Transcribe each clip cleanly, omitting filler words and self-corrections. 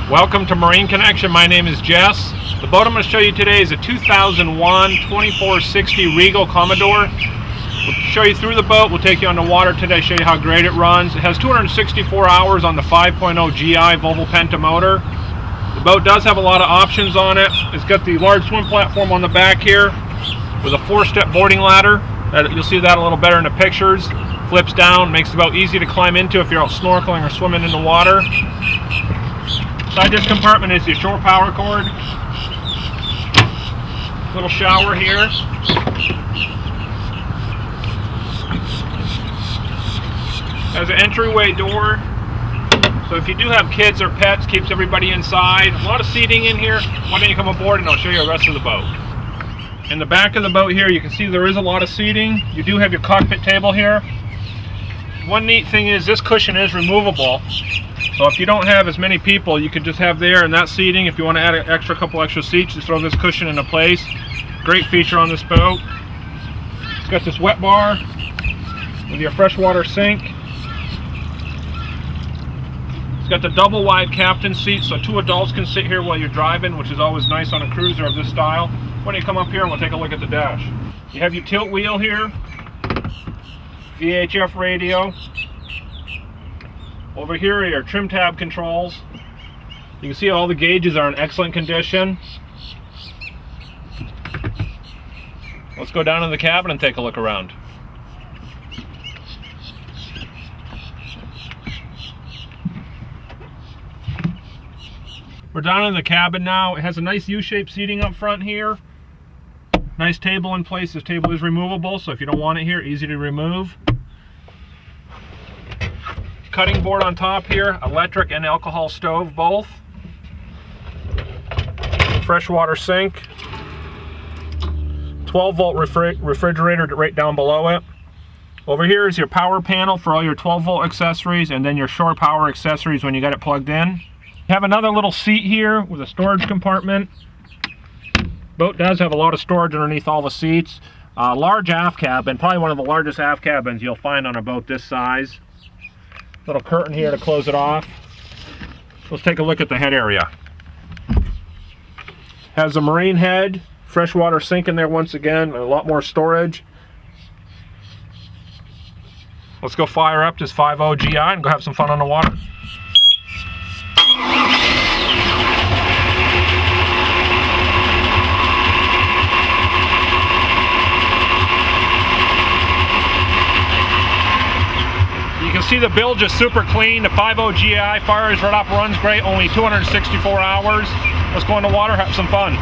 Welcome to Marine Connection. My name is Jess. The boat I'm going to show you today is a 2001 2460 Regal Commodore. We'll show you through the boat. We'll take you on the water today, show you how great it runs. It has 264 hours on the 5.0 GI Volvo Penta motor. The boat does have a lot of options on it. It's got the large swim platform on the back here with a 4-step boarding ladder. You'll see that a little better in the pictures. Flips down, makes the boat easy to climb into if you're out snorkeling or swimming in the water. Inside this compartment is your shore power cord. Little shower here. Has an entryway door. So if you do have kids or pets, keeps everybody inside. A lot of seating in here. Why don't you come aboard and I'll show you the rest of the boat. In the back of the boat here, you can see there is a lot of seating. You do have your cockpit table here. One neat thing is this cushion is removable. So if you don't have as many people, you can just have there and that seating. If you want to add an couple extra seats, just throw this cushion into place. Great feature on this boat. It's got this wet bar with your freshwater sink. It's got the double wide captain seat, so 2 adults can sit here while you're driving, which is always nice on a cruiser of this style. Why don't you come up here and we'll take a look at the dash. You have your tilt wheel here, VHF radio. Over here are your trim tab controls. You can see all the gauges are in excellent condition. Let's go down in the cabin and take a look around. We're down in the cabin now. It has a nice U-shaped seating up front here. Nice table in place. This table is removable, so if you don't want it here, easy to remove. Cutting board on top here, electric and alcohol stove both. Freshwater sink. 12-volt refrigerator right down below it. Over here is your power panel for all your 12-volt accessories, and then your shore power accessories when you got it plugged in. You have another little seat here with a storage compartment. Boat does have a lot of storage underneath all the seats. Large aft cabin, probably one of the largest aft cabins you'll find on a boat this size. Little curtain here to close it off. Let's take a look at the head area. Has a marine head, freshwater sink in there once again, and a lot more storage. Let's go fire up this 5.0 GI and go have some fun on the water. You can see the bilge is super clean. The 5.0 GI fires right up, runs great, only 264 hours. Let's go in the water, have some fun.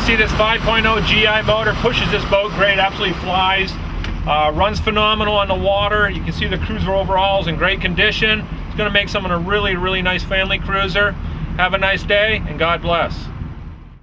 see this 5.0 GI motor pushes this boat great, absolutely flies. Runs phenomenal on the water. You can see the cruiser overall is in great condition. It's going to make someone a really, really nice family cruiser. Have a nice day, and God bless.